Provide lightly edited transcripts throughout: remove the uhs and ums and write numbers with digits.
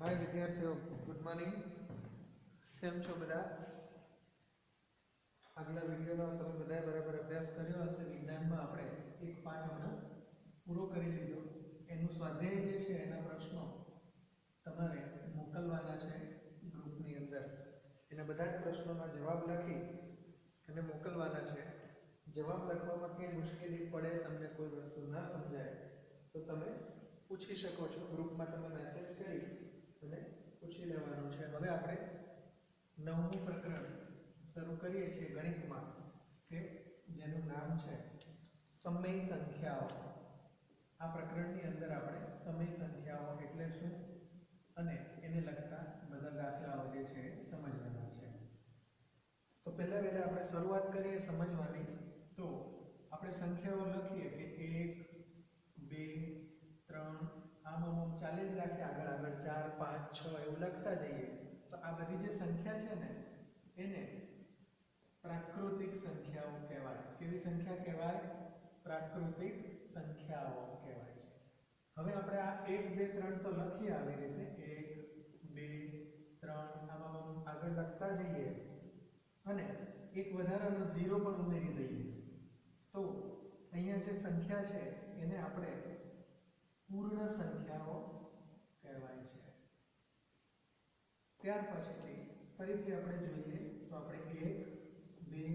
हाय विद्यार्थियों, good morning. केम छो बधा? આગલા વિડિયોનો તમે બધાએ બરાબર અભ્યાસ કર્યો હશે। વિજ્ઞાનમાં આપણે એક પાઠ હમણાં પૂરો કરી લીધો। એનું સ્વાધ્યાય જે છે એના પ્રશ્નો તમારે મોકલવાના છે ગ્રુપની અંદર। એના બધા જ પ્રશ્નોના જવાબ લખી અને મોકલવાના છે। જવાબ લખવામાં કંઈ મુશ્કેલી પડે, તમને કોઈ વસ્તુ ના સમજાય તો તમે પૂછી શકો છો। ગ્રુપમાં તમે મેસેજ કરી અને પૂછી લેવાનું છે। હવે આપણે નવમું પ્રકરણ શરૂ કરીએ છીએ ગણિતમાં, કે જેનું નામ છે સમય સંખ્યાઓ। આ પ્રકરણની અંદર આપણે સમય સંખ્યાઓ એટલે શું અને એને લગતા બધા દાખલાઓ જે છે સમજવાના છે। તો પહેલા આપણે શરૂઆત કરીએ સમજવાની। તો આપણે સંખ્યાઓ લખીએ કે 1 2 3 આમ ચાલે જ રાખીએ, આગળ આગળ 4 5 6 એવું લખતા જઈએ। તો આ બધી જે સંખ્યા છે ને એને પ્રાકૃતિક સંખ્યાઓ કહેવાય। કેવી સંખ્યા કહેવાય? પ્રાકૃતિક સંખ્યાઓ કહેવાય છે। હવે આપણે આ 1 2 3 તો લખીએ આવી રીતે, 1 2 3 આમ આગળ લખતા જઈએ અને એક વધારાનો 0 પણ ઉમેરી દઈએ। તો અહીંયા જે સંખ્યા છે એને આપણે પૂર્ણ સંખ્યાઓ કહેવાય છે। ત્યાર પછીથી ફરીથી આપણે જોઈએ તો આપણે 1 2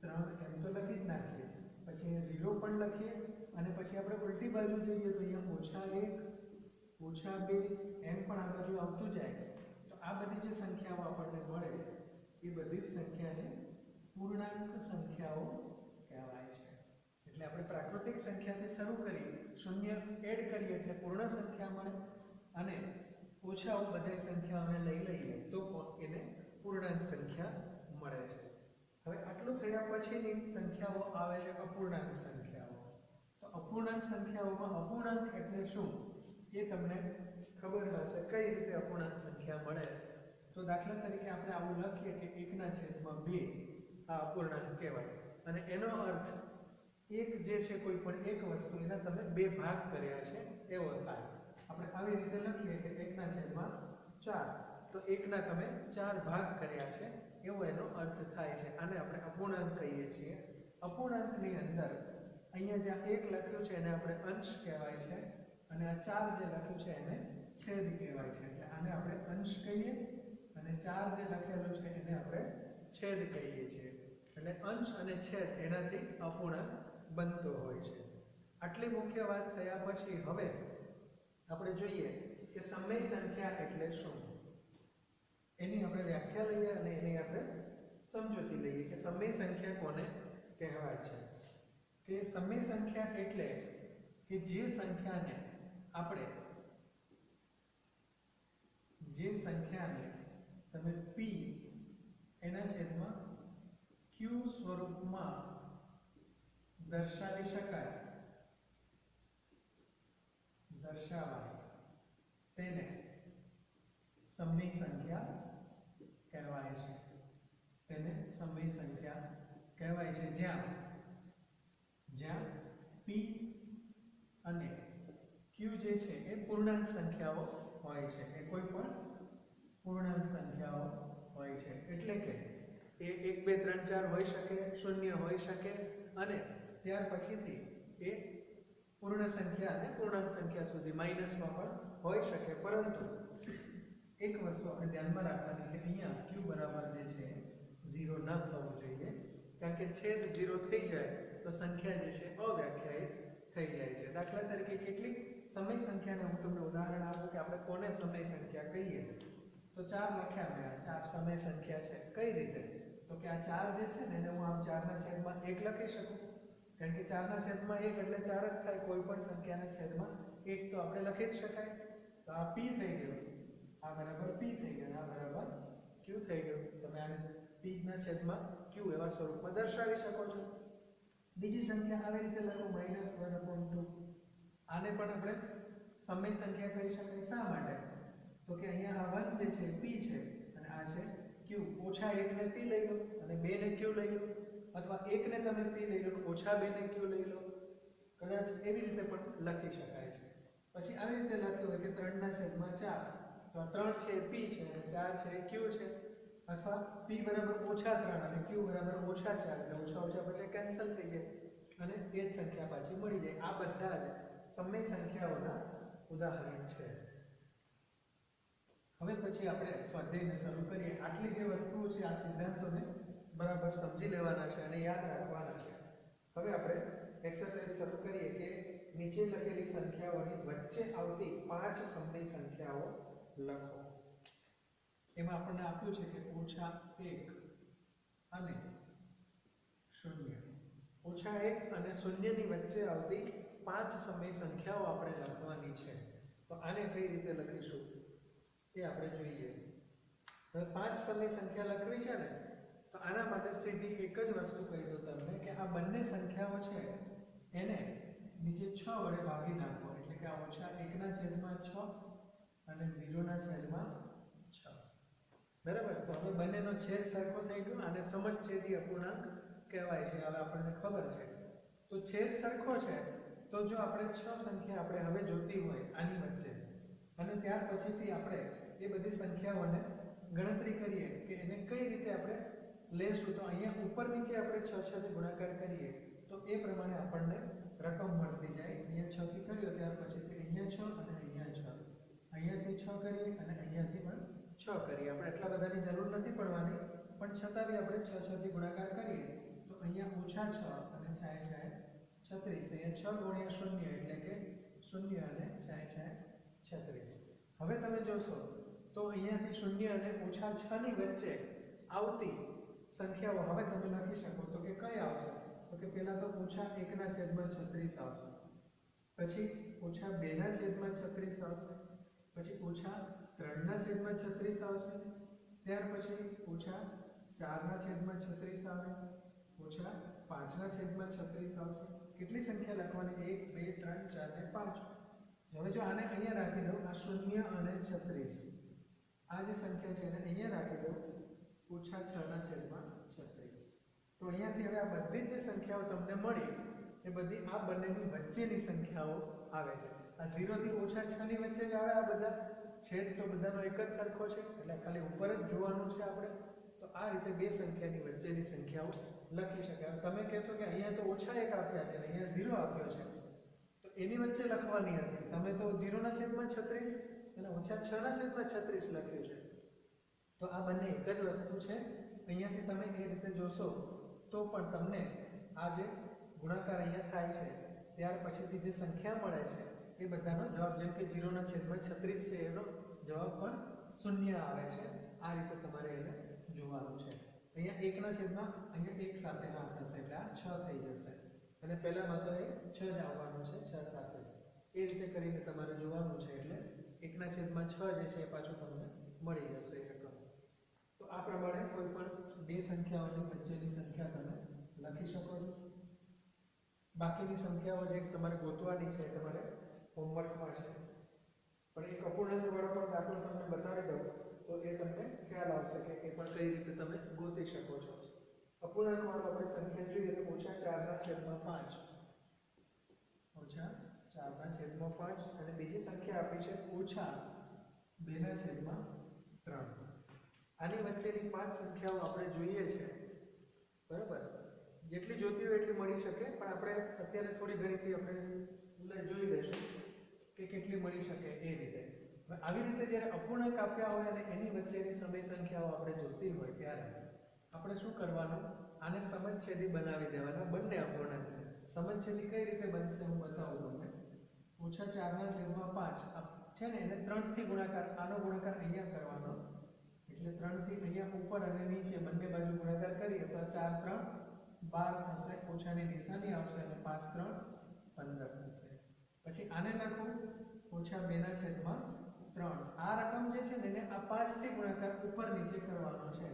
3 એમ તો લખી જ નાખીએ, પછી અહીંયા 0 પણ લખીએ અને પછી આપણે ઉલટી બાજુ જઈએ તો અહીંયા -1 -2 એમ પણ આ બાજુ આવતું જાય। તો આ બધી જે સંખ્યાઓ આપણને મળે એ બધી જ સંખ્યાને પૂર્ણાંક સંખ્યાઓ કહેવાય છે। એટલે આપણે પ્રાકૃતિક સંખ્યાથી શરૂ કરી, શૂન્ય એડ કરીએ એટલે પૂર્ણ સંખ્યા મળે અને ઓછાઓ બધી સંખ્યાઓને લઈ લઈએ તો એને પૂર્ણાંક સંખ્યા મળે છે। હવે આટલું થયા પછીની સંખ્યાઓ આવે છે અપૂર્ણાંક સંખ્યાઓ। તો અપૂર્ણાંક સંખ્યાઓમાં અપૂર્ણાંક એટલે શું એ તમને ખબર હશે। કઈ રીતે અપૂર્ણાંક સંખ્યા મળે? તો દાખલા તરીકે આપણે આવું લખીએ કે 1/2 આ અપૂર્ણાંક કહેવાય અને એનો અર્થ એક જે છે કોઈ પણ એક વસ્તુ એના તમે બે ભાગ કર્યા છે એવો થાય। આપણે આવી રીતે લખીએ કે 1/4, તો 1ના તમે 4 ભાગ કર્યા છે એવો એનો અર્થ થાય છે। આને આપણે અપૂર્ણાંક કહીએ છીએ। અપૂર્ણાંકની અંદર અહીંયા જે 1 લખ્યું છે એને આપણે અંશ કહેવાય છે અને આ 4 જે લખ્યું છે એને છેદ કહેવાય છે। એટલે આને આપણે અંશ કહીએ અને 4 જે લખેલું છે એને આપણે છેદ કહીએ છીએ। એટલે અંશ અને છેદ એનાથી અપૂર્ણાંક બનતો હોય છે। આટલી મુખ્ય વાત થયા પછી હવે આપણે જોઈએ કે સમય સંખ્યા એટલે શું, એની આપણે વ્યાખ્યા લઈએ અને એની આપણે સમજૂતી લઈએ કે સમય સંખ્યા કોને કહેવાય છે। કે સમય સંખ્યા એટલે કે જે સંખ્યાને તમે p એના છેદમાં q સ્વરૂપમાં દર્શાવાય તેને સમય સંખ્યા કહેવાય છે। તેને સમય સંખ્યા કહેવાય છે જ્યાં p અને q જે છે એ પૂર્ણાંક સંખ્યાઓ હોય છે। એ કોઈ પણ પૂર્ણાંક સંખ્યાઓ હોય છે। એટલે કે એ 1 2 3 4 હોઈ શકે, 0 હોઈ શકે અને ત્યાર પછીથી એ પૂર્ણ સંખ્યા અને પૂર્ણાંક સંખ્યા સુધી માઈનસમાં પણ હોઈ શકે। પરંતુ એક વસ્તુ આપણે ધ્યાનમાં રાખવાની કે અહીંયા q બરાબર જે છે 0 ન થવું જોઈએ, કારણ કે છેદ 0 થઈ જાય તો સંખ્યા જે છે અવ્યાખ્યાયિત થઈ જાય છે। દાખલા તરીકે કેટલીક સમય સંખ્યાને હું તમને ઉદાહરણ આપું કે આપણે કોને સમય સંખ્યા કહીએ તો 4 લખ્યા મેં, આ 4 સમય સંખ્યા છે। કઈ રીતે? તો કે આ 4 જે છે ને એને હું આમ 4/1 લખી શકું, કારણ કે 4/1 એટલે 4 જ થાય। કોઈ પણ સંખ્યાના છેદમાં 1 તો આપણે લખી જ શકાય। તો આ p થઈ ગયો, આ બરાબર p થઈ ગયો, આ બરાબર q થઈ ગયો। તમે આને p ના છેદમાં q એવા સ્વરૂપમાં દર્શાવી શકો છો। બીજી સંખ્યા આવી રીતે લખો -1/2, આને પણ આપણે સમય સંખ્યા કહી શકાય। શા માટે? તો કે અહીંયા આ 1 જે છે p છે અને આ છે q। -1 ને p લઈ લો અને 2 ને q લઈ લો, અથવા 1 ને તમે p લઈ લો, -2 ને q લઈ લો, કદાચ એવી રીતે પણ લખી શકાય છે। પછી આવી રીતે લખ્યું હોય કે 3/4, તો 3 છે p છે અને 4 છે q છે, અથવા p બરાબર -3 અને q બરાબર -4 એટલે ઓછા ઓછા પછી કેન્સલ થઈ જાય અને એ જ સંખ્યા પાછી મળી જાય. આ બધા જ સમય સંખ્યાઓના ઉદાહરણ છે. હવે પછી આપણે સ્વાધ્યાયને શરૂ કરીએ. આટલી જે વસ્તુઓ છે આ સિદ્ધાંતોને બરાબર સમજી લેવાના છે અને યાદ રાખવાના છે. હવે આપણે એક્સરસાઇઝ શરૂ કરીએ કે નીચે લખેલી સંખ્યાઓની વચ્ચે આવતી 5 સમય સંખ્યાઓ લખો. એમાં આપણને આપ્યું છે કે -1 અને 0. -1 અને 0 ની વચ્ચે આવતી 5 સમય સંખ્યાઓ આપણે લખવાની છે. તો આને કઈ રીતે લખીશું એ આપણે જોઈએ. હવે 5 સમય સંખ્યા લખવી છે ને, તો આના માટે સીધી એક જ વસ્તુ કહી દઉં તમને કે આ બંને સંખ્યાઓ છે એને નીચે 6 વડે ભાગી નાખો. એટલે કે આ -1/6 અને 0/6. બરાબર. તો હવે બંનેનો છેદ સરખો થઈ ગયો અને સમછેદી અપૂર્ણાંક કહેવાય છે. હવે આપણને ખબર છે. તો છેદ સરખો છે તો જો આપણે 6 સંખ્યા આપણે હવે જોતી હોય આની વચ્ચે અને ત્યાર પછીથી આપણે એ બધી સંખ્યાઓને ગણતરી કરીએ કે એને કઈ રીતે આપણે લેશું, તો અહીંયા ઉપર નીચે આપણે 6 થી ગુણાકાર કરીએ તો એ પ્રમાણે આપણને રકમ મળતી જાય. અહીંયા 6 થી કર્યો ત્યાર પછીથી અહીંયા 6 અને અહીંયા 6, અહીંયાથી 6 કરીએ અને અહીંયાથી પણ 6 કરીએ. આપણે એટલા બધાની જરૂર નથી પડવાની, પણ છતાં બી આપણે 6 થી ગુણાકાર કરીએ તો અહીંયા -6 અને 6 36. અહીંયા 6 × 0 એટલે કે 0 અને 36. હવે તમે જોશો તો અહીંયાથી 0 અને -6 ની વચ્ચે આવતી સંખ્યાઓ હવે તમે લખી શકો તો કે કઈ આવશે? તો કે પહેલા તો -1/36 આવશે, પછી -2/36 આવશે, પછી -3/36 આવશે, ત્યાર પછી -4/36 આવે, -5/36 આવશે. કેટલી સંખ્યા લખવાની? 1 2 3 4 ને 5. હવે જો આને અહીંયા રાખી દઉં, આ 0 અને 36, આ જે સંખ્યા છે એને અહીંયા રાખી દઉં -6/36. તો અહીંયાથી હવે આ બધી જ જે સંખ્યાઓ તમને મળી એ બધી આ બંનેની વચ્ચેની સંખ્યાઓ આવે છે. આ 0 થી -6 ની વચ્ચે જ આવે. આ બધા છેદ તો બધાનો એક જ સરખો છે એટલે ખાલી ઉપર જ જોવાનું છે આપણે. તો આ રીતે બે સંખ્યાની વચ્ચેની સંખ્યાઓ લખી શકાય. તમે કહેશો કે અહીંયા તો -1 આપ્યા છે અને અહીંયા 0 આપ્યો છે, તો એની વચ્ચે લખવાની હતી. તમે તો 0/36 અને -6/36 લખ્યું છે. તો આ બંને એક જ વસ્તુ છે. અહીંયાથી તમે એ રીતે જોશો તો પણ તમને આ જે ગુણાકાર અહીંયા થાય છે ત્યાર પછીથી જે સંખ્યા મળે છે એ બધાનો જવાબ, જેમ કે 0/36 છે એનો જવાબ પણ 0 આવે છે. આ રીતે તમારે એને જોવાનું છે. અહીંયા 1 અહીંયા 1 સાથે ના થશે એટલે આ 6 થઈ જશે અને પહેલામાં તો એ 6 જ આવવાનું છે, 6 સાથે જ. એ રીતે કરીને તમારે જોવાનું છે એટલે 1/6 જે છે એ પાછું તમને મળી જશે રકમ. તો આ પ્રમાણે કોઈ પણ બે સંખ્યાઓની વચ્ચેની સંખ્યા તમે લખી શકો છો. બાકીની સંખ્યાઓ જે તમારે ગોતવાની છે તમારે હોમવર્કમાં છે, પણ એક અપૂર્ણાંક વાળો પણ દાખલો તમને બતાવી દઉં તો એ તમને ખ્યાલ આવશે કે એ પણ કઈ રીતે તમે ગોતી શકો છો. અપૂર્ણાંક વાળો આપણે સંખ્યા જોઈએ તો -4/5, -4/5 અને બીજી સંખ્યા આપી છે -2/3. આની વચ્ચેની 5 સંખ્યાઓ આપણે જોઈએ છે. બરાબર. જેટલી જોતી હોય એટલી મળી શકે, પણ આપણે અત્યારે થોડી ઘણીથી આપણે જોઈ લઈશું કે કેટલી મળી શકે એ રીતે. આવી રીતે જ્યારે અપૂર્ણાંક આપ્યા હોય અને એની વચ્ચેની સમય સંખ્યાઓ આપણે જોતી હોય ત્યારે આપણે શું કરવાનું? આને સમછેદી બનાવી દેવાના. બંને અપૂર્ણાંકને સમછેદી કઈ રીતે બનશે હું બતાવું તમને. -4/5 છે ને એને 3 થી ગુણાકાર, આનો ગુણાકાર અહીંયા કરવાનો એટલે 3 થી અહીંયા ઉપર અને નીચે બંને બાજુ ગુણાકાર કરીએ તો 4 3 12 થશે, ઓછાની નિશાની આવશે અને 5 3 15 થશે. પછી આને લખું -2/3. આ રકમ જે છે ને એને આ 5 થી ગુણાકાર ઉપર નીચે કરવાનો છે.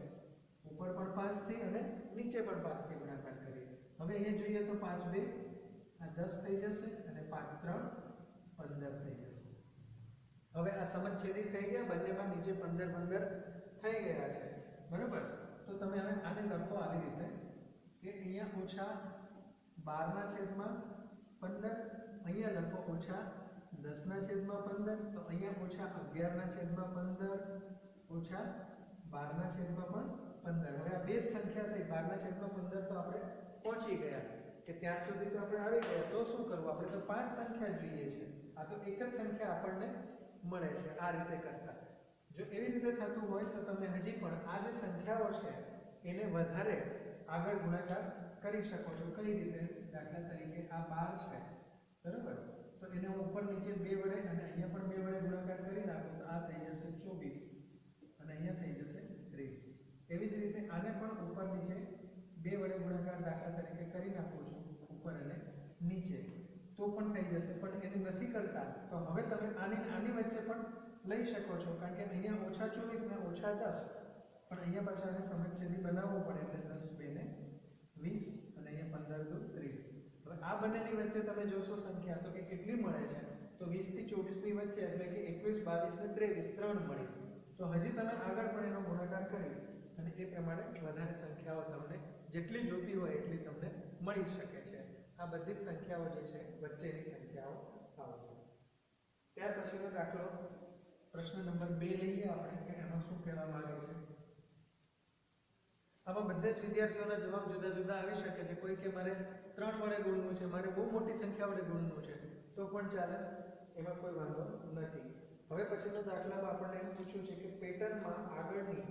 ઉપર પણ 5 થી અને નીચે પણ 5 થી ગુણાકાર કરીએ. હવે અહીંયા જોઈએ તો 5 2 આ 10 થઈ જશે અને 5 3 15 થઈ જશે. હવે આ સમછેદી થઈ ગયા, બંનેમાં નીચે 15 15 થઈ ગયા છે. બરોબર. તો તમે હવે આને લખો આવી રીતે કે અહીંયા -12/15, અહીંયા લખો 10/15 તો અહીંયા -11/15 -12/15 હવે આ બે જ સંખ્યા થઈ 12/15 તો આપણે પહોંચી ગયા કે ત્યાં સુધી તો આપણે આવી ગયા તો શું કરવું આપણે તો પાંચ સંખ્યા જોઈએ છે આ તો એક જ સંખ્યા આપણને મળે છે આ રીતે કરતા જો એવી રીતે થતું હોય તો તમે હજી પણ આ જે સંખ્યાઓ છે એને વધારે આગળ ગુણાકાર કરી શકો છો કઈ રીતે દાખલા તરીકે આ 12 છે બરાબર તો એને ઉપર નીચે 2 વડે અને અહીંયા પણ 2 વડે ગુણાકાર કરી નાખો તો આ થઈ જશે 24 અને અહીંયા થઈ જશે 30 એવી જ રીતે આને પણ ઉપર નીચે 2 વડે ગુણાકાર દાખલા તરીકે કરી નાખો છો ઉપર અને નીચે તો પણ થઈ જશે પણ એને નથી કરતા તો હવે તમે આની વચ્ચે પણ લઈ શકો છો કારણ કે અહીંયા -24 ને -10 પણ અહીંયા પાછા આને સમછેદી બનાવવું પડે એટલે 10 2 ને 20 અને અહીંયા 15 દુ 30 હવે આ બંનેની વચ્ચે તમે જોશો સંખ્યા તો કે કેટલી મળે છે તો 20 થી 24 ની વચ્ચે એટલે કે 21 22 ને 23 ત્રણ મળી તો હજી તમે આગળ પણ એનો ગુણાકાર કરી અને એ પ્રમાણે વધારે સંખ્યાઓ તમને જેટલી જોતી હોય એટલી તમને મળી શકે છે આ બધી જ સંખ્યાઓ જે છે વચ્ચેની સંખ્યાઓ આવશે ત્યાર પછીનો દાખલો પ્રશ્ન નંબર 2 લઈએ આપણે કે એમાં શું કહેવા માંગે છે આમાં બધા જ વિદ્યાર્થીઓના જવાબ જુદા જુદા આવી શકે છે કોઈ કે મારે 3 વડે ગુણવું છે મારે બહુ મોટી સંખ્યા વડે ગુણવું છે તો પણ ચાલે એમાં કોઈ વાંધો નથી હવે પછીનો દાખલામાં આપણને એમ પૂછ્યું છે કે પેટર્નમાં આગળની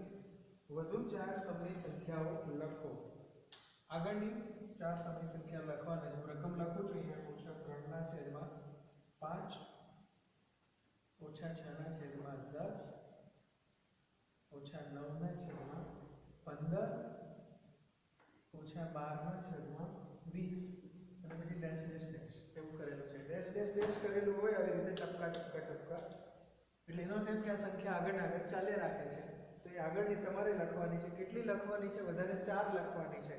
વધુ 4 સમય સંખ્યાઓ લખો આગળની 4 સમય સંખ્યા લખવાના છે રકમ લખું છું અહીંયા -3/5 -6/10 -9/15 -12/20 અને પછી ડેશ ડેશ ડેશ એવું કરેલું છે ડેશ ડેશ ડેશ કરેલું હોય આવી રીતે ટપકા ટપકા ટપકા એટલે એનો થાય કે આ સંખ્યા આગળ આગળ ચાલ્યા રાખે છે તો એ આગળની તમારે લખવાની છે કેટલી લખવાની છે વધારે 4 લખવાની છે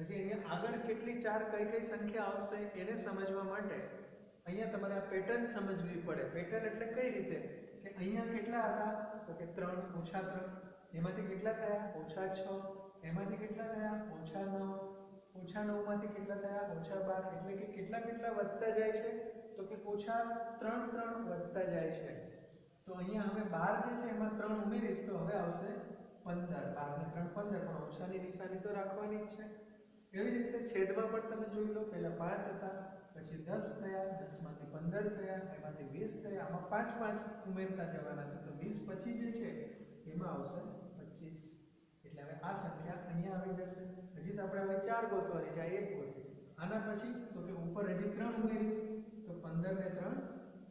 હજી અહીંયા આગળ કેટલી 4 કઈ કઈ સંખ્યા આવશે એને સમજવા માટે અહીંયા તમારે આ પેટર્ન સમજવી પડે પેટર્ન એટલે કઈ રીતે કે અહીંયા કેટલા હતા તો કે 3 -3 એમાંથી કેટલા થયા -6 એમાંથી કેટલા થયા -9 -9 માંથી કેટલા થયા -12 એટલે કે કેટલા કેટલા વધતા જાય છે તો કે -3 વધતા જાય છે તો અહીંયા હવે 12 જે છે એમાં 3 ઉમેરીશ તો હવે આવશે 15 12 ને 3 15 પણ ઓછાની નિશાની તો રાખવાની જ છે એવી રીતે છેદમાં પણ તમે જોઈ લો પહેલા 5 હતા પછી 10 થયા 10 માંથી 15 થયા એમાંથી 20 થયા આમાં 5 5 ઉમેરતા જવાના છે તો 20 પછી જે છે એમાં આવશે 25 એટલે હવે આ સંખ્યા અહીંયા આવી જશે હજી તો આપણે હવે 4 ગોતવાની છે આ એક ગોતી આના પછી તો કે ઉપર હજી 3 ઉમેરીએ તો 15 ને 3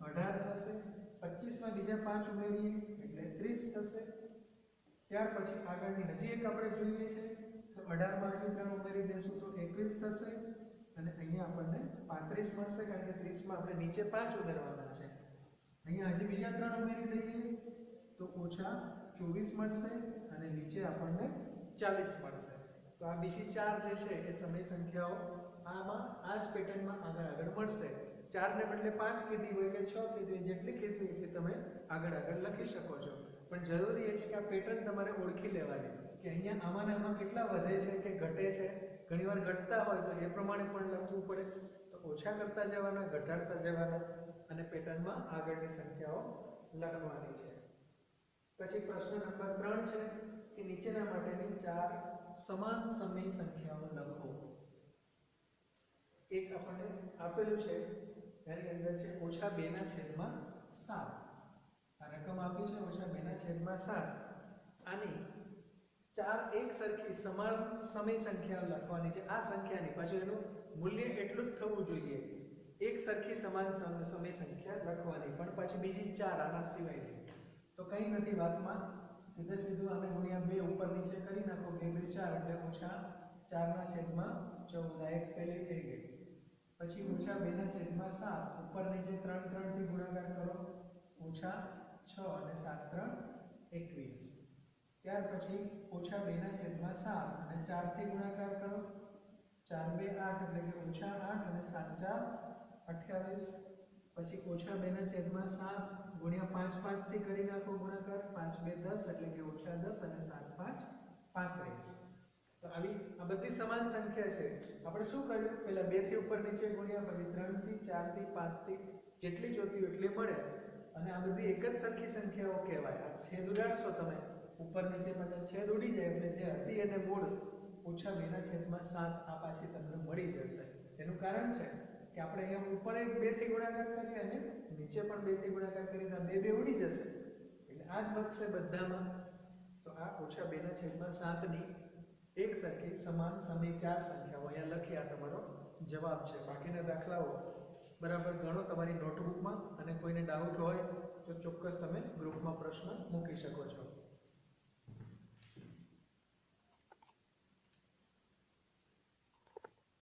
18 થશે 25 માં બીજા 5 ઉમેરીએ એટલે 30 થશે ત્યાર પછી આગળની હજી એક આપણે જોઈએ છે તો 18 માં હજી 3 ઉમેરી દેશું તો 21 થશે અને અહીંયા આપણને 35 મળશે કારણ કે 30 માં આપણે નીચે 5 ઉમેરવાના છે અહીંયા હજી બીજા 3 ઉમેરી દઈએ તો -24 મળશે અને નીચે આપણને 40 મળશે તો આ બીજી 4 જે છે એ સમય સંખ્યાઓ આમાં આ જ પેટર્નમાં આગળ આગળ મળશે 4 ને બદલે 5 કીધી હોય કે 6 કીધી હોય જેટલી કીધી હોય એટલી તમે આગળ આગળ લખી શકો છો પણ જરૂરી એ છે કે આ પેટર્ન તમારે ઓળખી લેવાની કે અહીંયા આમાં કેટલા વધે છે કે ઘટે છે ઘણીવાર ઘટતા હોય તો એ પ્રમાણે પણ લખવું પડે તો ઓછા કરતા જવાના ઘટાડતા જવાના અને પેટર્નમાં આગળની સંખ્યાઓ લખવાની છે પછી પ્રશ્ન નંબર 3 છે કે નીચેના માટેની 4 સમાન સમય સંખ્યાઓ લખો એક આપણને આપેલું છે એની અંદર છે -2/7 આ રકમ આપી છે -2/7 આની 4 એક સરખી સમાન સમય સંખ્યાઓ લખવાની છે આ સંખ્યાની પાછું એનું મૂલ્ય એટલું જ થવું જોઈએ એક સરખી સમાન સમય સંખ્યા લખવાની પણ પાછી બીજી 4 આના સિવાયની તો કંઈ નથી વાતમાં સીધું આને ગુણ્યા 2 ઉપર નીચે કરી નાખો 2 2 4 એટલે -4/14 આ એક પહેલી થઈ ગઈ પછી -2/7 ઉપર નીચે 3 3 થી ગુણાકાર કરો -6 અને 7 3 21 ત્યાર પછી -2/7 અને 4 થી ગુણાકાર કરો 4 2 8 એટલે કે -8 અને 7 4 28 પછી -2/7 ગુણ્યા 5 5 થી કરી નાખો ગુણાકાર 5 2 10 એટલે કે -10 અને 7 5 35 તો આ બધી સમાન સંખ્યા છે આપણે શું કર્યું પહેલા 2 થી ઉપર નીચે ગુણ્યા પછી 3 થી 4 થી 5 થી જેટલી જોતી હોય એટલી મળે અને આ બધી એક જ સરખી સંખ્યાઓ કહેવાય. આ છેદ ઉડાડશો તમે ઉપર નીચે બધા છેદ ઉડી જાય એટલે જે હતી એને મૂળ -2/7 આ પાછી તમને મળી જશે. એનું કારણ છે કે આપણે અહીંયા ઉપર એક 2 થી ગુણાકાર કરીએ અને નીચે પણ 2 થી ગુણાકાર કરીએ તો 2 ઉડી જશે એટલે આ જ વધશે બધામાં. તો આ -2/7 ની એક સરખી સમાન સમી 4 સંખ્યાઓ અહીંયા લખી. આ તમારો જવાબ છે. બાકીના દાખલાઓ બરાબર ગણો તમારી નોટબુકમાં અને કોઈને ડાઉટ હોય તો ચોક્કસ તમે ગ્રુપમાં પ્રશ્ન મૂકી શકો છો.